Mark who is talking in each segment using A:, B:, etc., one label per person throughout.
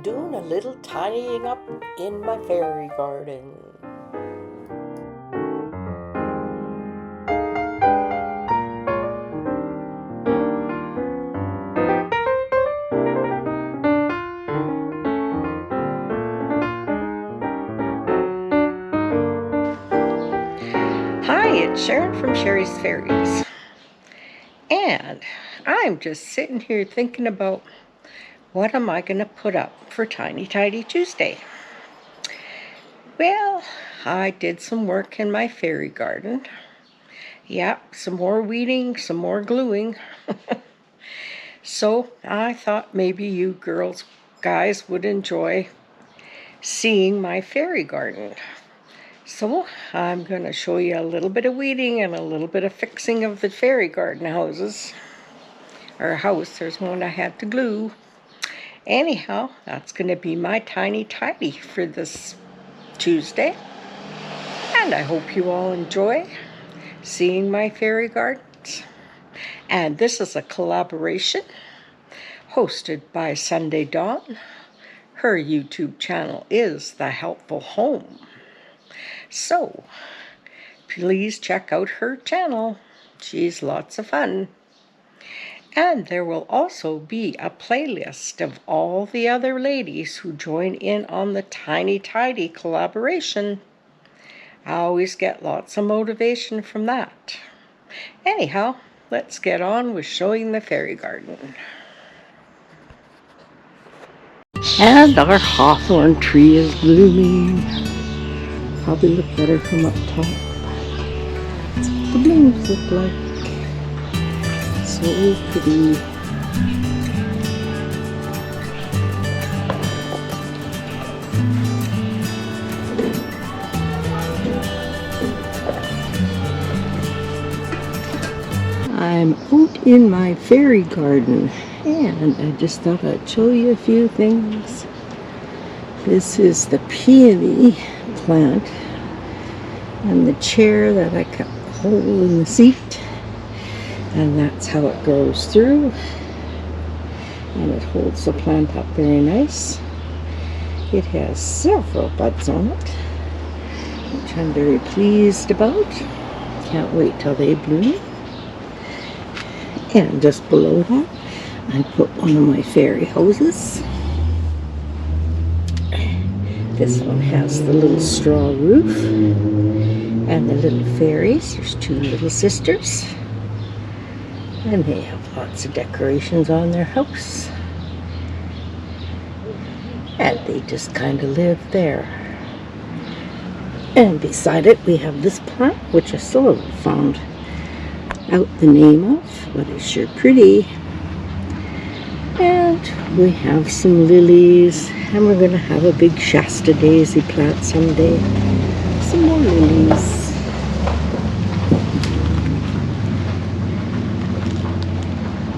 A: doing a little tidying up in my fairy garden. Hi, it's Sharon from Sherry's Fairies, and I'm just sitting here thinking about what am I going to put up for Tiny Tidy Tuesday. Well, I did some work in my fairy garden. Yep, some more weeding, some more gluing. So I thought maybe you guys would enjoy seeing my fairy garden. So I'm going to show you a little bit of weeding and a little bit of fixing of the fairy garden houses. Or house, there's one I had to glue. Anyhow, that's going to be my tiny tidy for this Tuesday. And I hope you all enjoy seeing my fairy gardens. And this is a collaboration hosted by Sunday Dawn. Her YouTube channel is The Helpful Home. So, please check out her channel. She's lots of fun. And there will also be a playlist of all the other ladies who join in on the Tiny Tidy collaboration. I always get lots of motivation from that. Anyhow, let's get on with showing the fairy garden. And our hawthorn tree is blooming. Probably look better from up top. That's what the blooms look like. So pretty. I'm out in my fairy garden and I just thought I'd show you a few things. This is the peony plant and the chair that I cut a hole in the seat, and that's how it grows through, and it holds the plant up very nice. It has several buds on it, which I'm very pleased about. Can't wait till they bloom. And just below that, I put one of my fairy houses. This one has the little straw roof and the little fairies. There's two little sisters. And they have lots of decorations on their house. And they just kind of live there. And beside it we have this plant, which I still haven't found out the name of, but it's sure pretty. And we have some lilies, and we're going to have a big Shasta daisy plant someday. Some more lilies.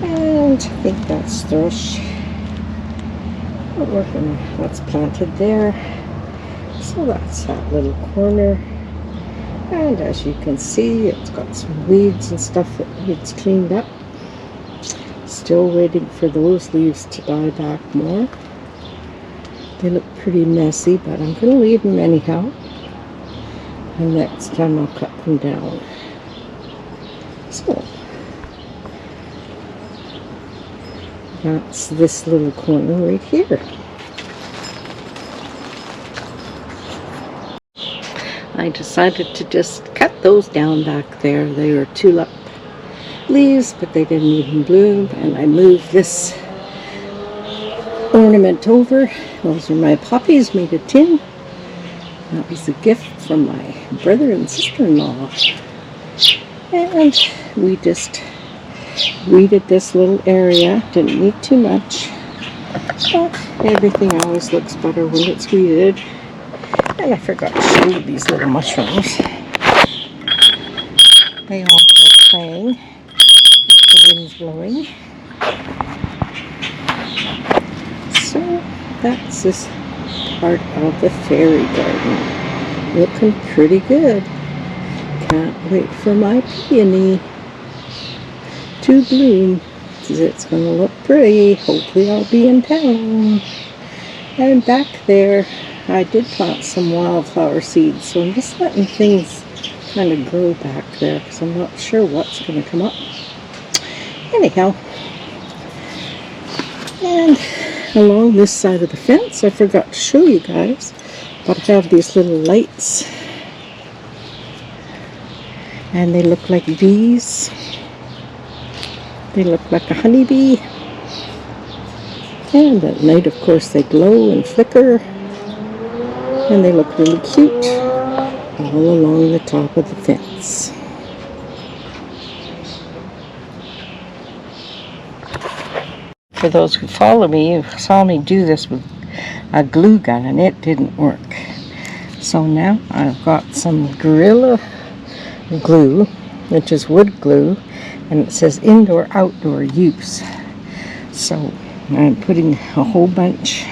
A: And I think that's thrush. That's planted there. So that's that little corner. And as you can see, it's got some weeds and stuff that needs cleaned up. Still waiting for those leaves to die back more. They look pretty messy, but I'm going to leave them anyhow. And next time I'll cut them down. So, that's this little corner right here. I decided to just cut those down back there. They were tulip leaves, but they didn't even bloom. And I moved this ornament over. Those are my poppies made of tin. That was a gift from my brother and sister-in-law. And we just weeded this little area. Didn't need too much. But everything always looks better when it's weeded. And I forgot to show you these little mushrooms. They also playing with the wind's blowing. So that's this part of the fairy garden. Looking pretty good. Can't wait for my peony to bloom. It's going to look pretty. Hopefully I'll be in town. And back there, I did plant some wildflower seeds, so I'm just letting things kind of grow back there because I'm not sure what's going to come up. Anyhow, and along this side of the fence, I forgot to show you guys, but I have these little lights, and they look like bees. They look like a honeybee. And at night, of course, they glow and flicker, and they look really cute all along the top of the fence. For those who follow me, you saw me do this with a glue gun, and it didn't work. So now I've got some Gorilla Glue, which is wood glue, and it says indoor-outdoor use. So I'm putting a whole bunch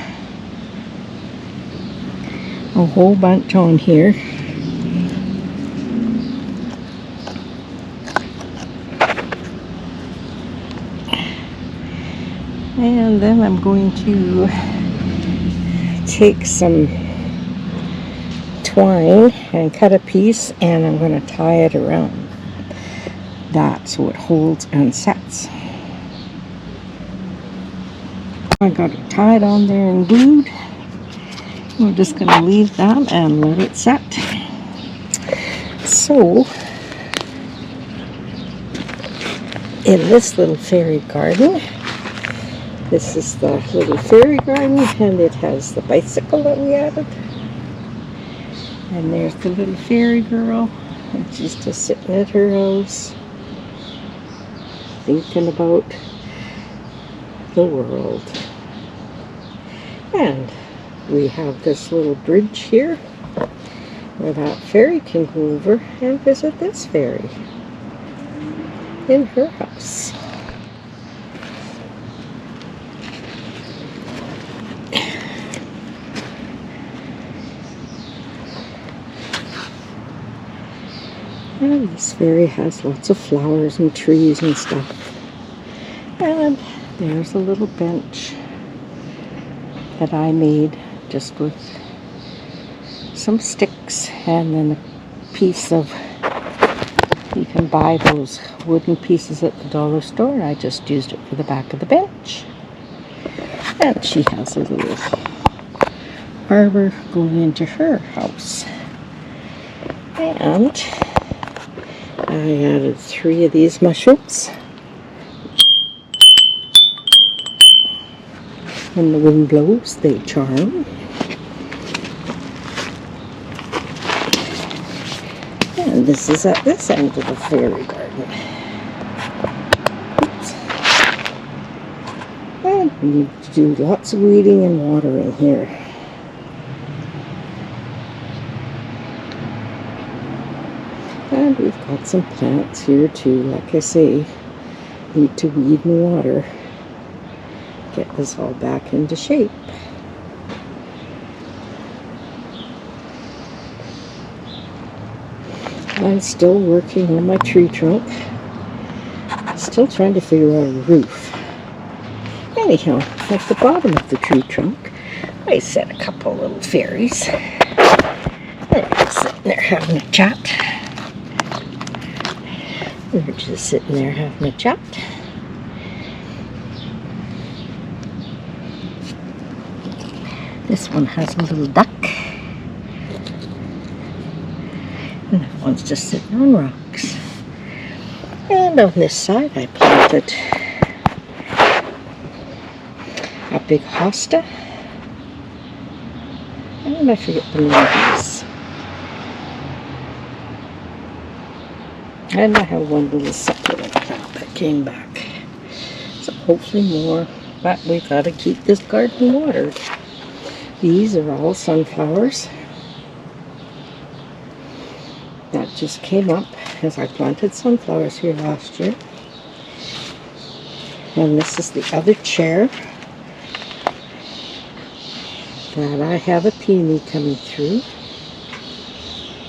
A: on here. And then I'm going to take some twine and cut a piece, and I'm going to tie it around that so it holds and sets. I got it tied on there and glued. We're just going to leave that and let it set. So, in this little fairy garden, this is the little fairy garden, and it has the bicycle that we added. And there's the little fairy girl, and she's just sitting at her house, thinking about the world. And we have this little bridge here where that fairy can go over and visit this fairy in her house. And this fairy has lots of flowers and trees and stuff. And there's a little bench that I made just with some sticks and then a piece of, you can buy those wooden pieces at the dollar store, and I just used it for the back of the bench. And she has a little arbor going into her house. And I added 3 of these mushrooms. When the wind blows, they charm. And this is at this end of the fairy garden. Oops. And we need to do lots of weeding and watering here. And we've got some plants here too. Like I say, need to weed and water. Get this all back into shape. I'm still working on my tree trunk. Still trying to figure out a roof. Anyhow, at the bottom of the tree trunk, I set a couple little fairies. They're just sitting there having a chat. They're just sitting there having a chat. This one has a little duck. And that one's just sitting on rocks. And on this side I planted a big hosta. And I forget the name of this. And I have one little succulent plant that came back. So hopefully more, but we've got to keep this garden watered. These are all sunflowers that just came up as I planted sunflowers here last year. And this is the other chair that I have a peony coming through.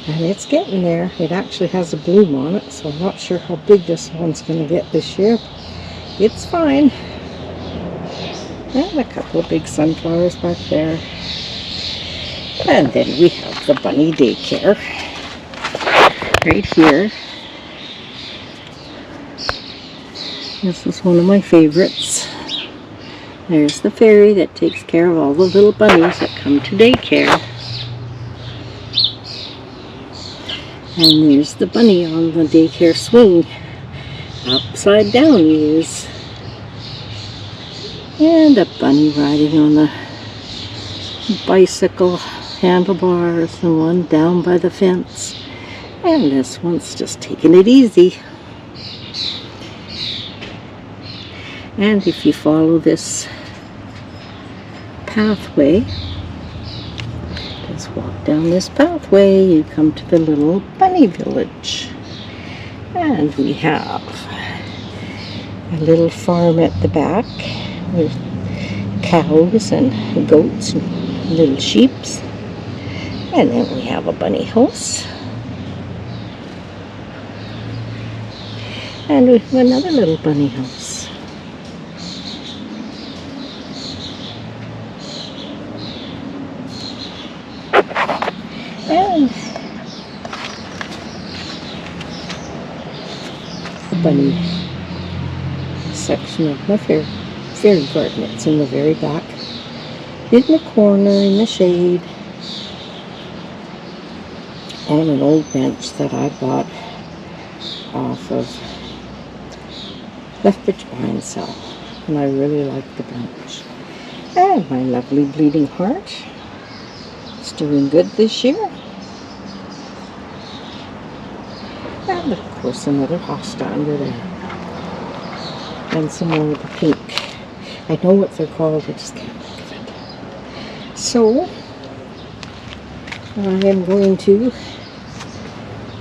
A: And it's getting there. It actually has a bloom on it, so I'm not sure how big this one's going to get this year. It's fine. And a couple of big sunflowers back there. And then we have the bunny daycare right here. This is one of my favorites. There's the fairy that takes care of all the little bunnies that come to daycare. And there's the bunny on the daycare swing. Upside down he is. And a bunny riding on the bicycle handlebars, and one down by the fence. And this one's just taking it easy. And if you follow this pathway, just walk down this pathway, you come to the little bunny village. And we have a little farm at the back with cows and goats and little sheeps. And then we have a bunny house. And we have another little bunny house. And the bunny section of my fairy garden. It's in the very back, in the corner, in the shade, on an old bench that I bought off of Lethbridge Buy and Sell, and I really like the bench. And my lovely bleeding heart is doing good this year. And of course another hosta under there. And some more of the pink. I know what they're called, I just can't think of it. So, I am going to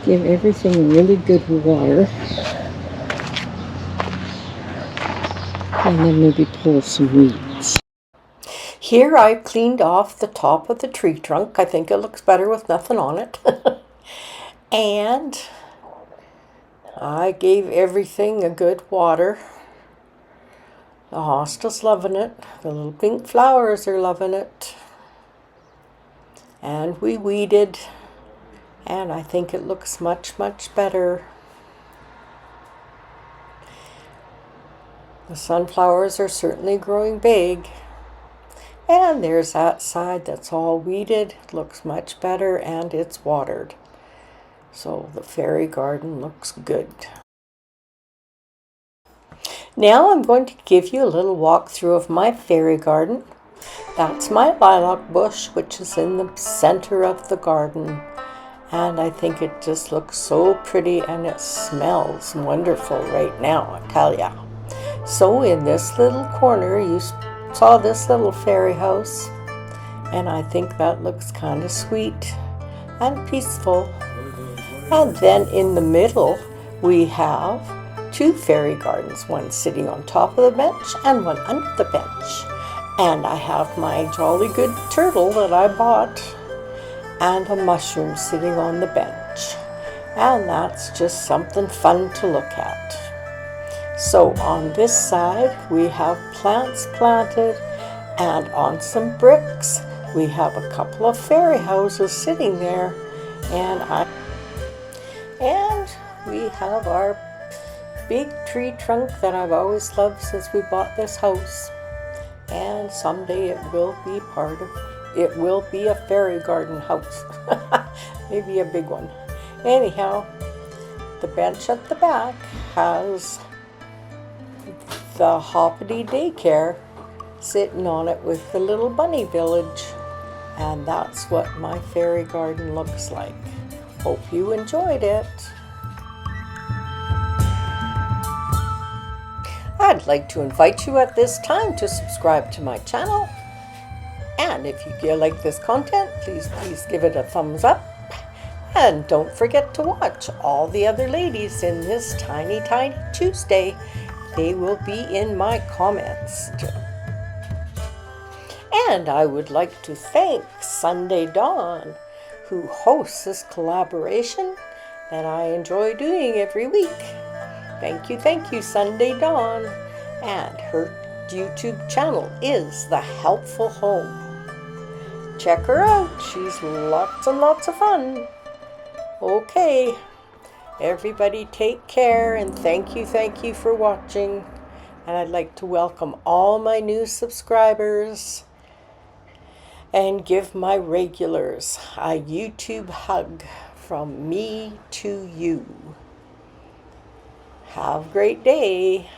A: give everything really good water. And then maybe pull some weeds. Here I've cleaned off the top of the tree trunk. I think it looks better with nothing on it. And I gave everything a good water. The hosta's loving it. The little pink flowers are loving it. And we weeded. And I think it looks much, much better. The sunflowers are certainly growing big. And there's that side that's all weeded. It looks much better and it's watered. So the fairy garden looks good. Now I'm going to give you a little walkthrough of my fairy garden. That's my lilac bush, which is in the center of the garden. And I think it just looks so pretty and it smells wonderful right now, I tell ya. So in this little corner, you saw this little fairy house, and I think that looks kind of sweet and peaceful. And then in the middle, we have two fairy gardens, one sitting on top of the bench and one under the bench. And I have my jolly good turtle that I bought and a mushroom sitting on the bench. And that's just something fun to look at. So on this side, we have plants planted, and on some bricks, we have a couple of fairy houses sitting there, and we have our big tree trunk that I've always loved since we bought this house. And someday it will be a fairy garden house. Maybe a big one. Anyhow, the bench at the back has the Hoppity Daycare sitting on it with the little bunny village. And that's what my fairy garden looks like. Hope you enjoyed it. I'd like to invite you at this time to subscribe to my channel. And if you like this content, please give it a thumbs up. And don't forget to watch all the other ladies in this Tiny Tiny Tuesday. They will be in my comments. And I would like to thank Sunday Dawn, who hosts this collaboration that I enjoy doing every week. Thank you, Sunday Dawn. And her YouTube channel is The Helpful Home. Check her out. She's lots and lots of fun. Okay, everybody take care, and thank you for watching. And I'd like to welcome all my new subscribers and give my regulars a YouTube hug from me to you. Have a great day.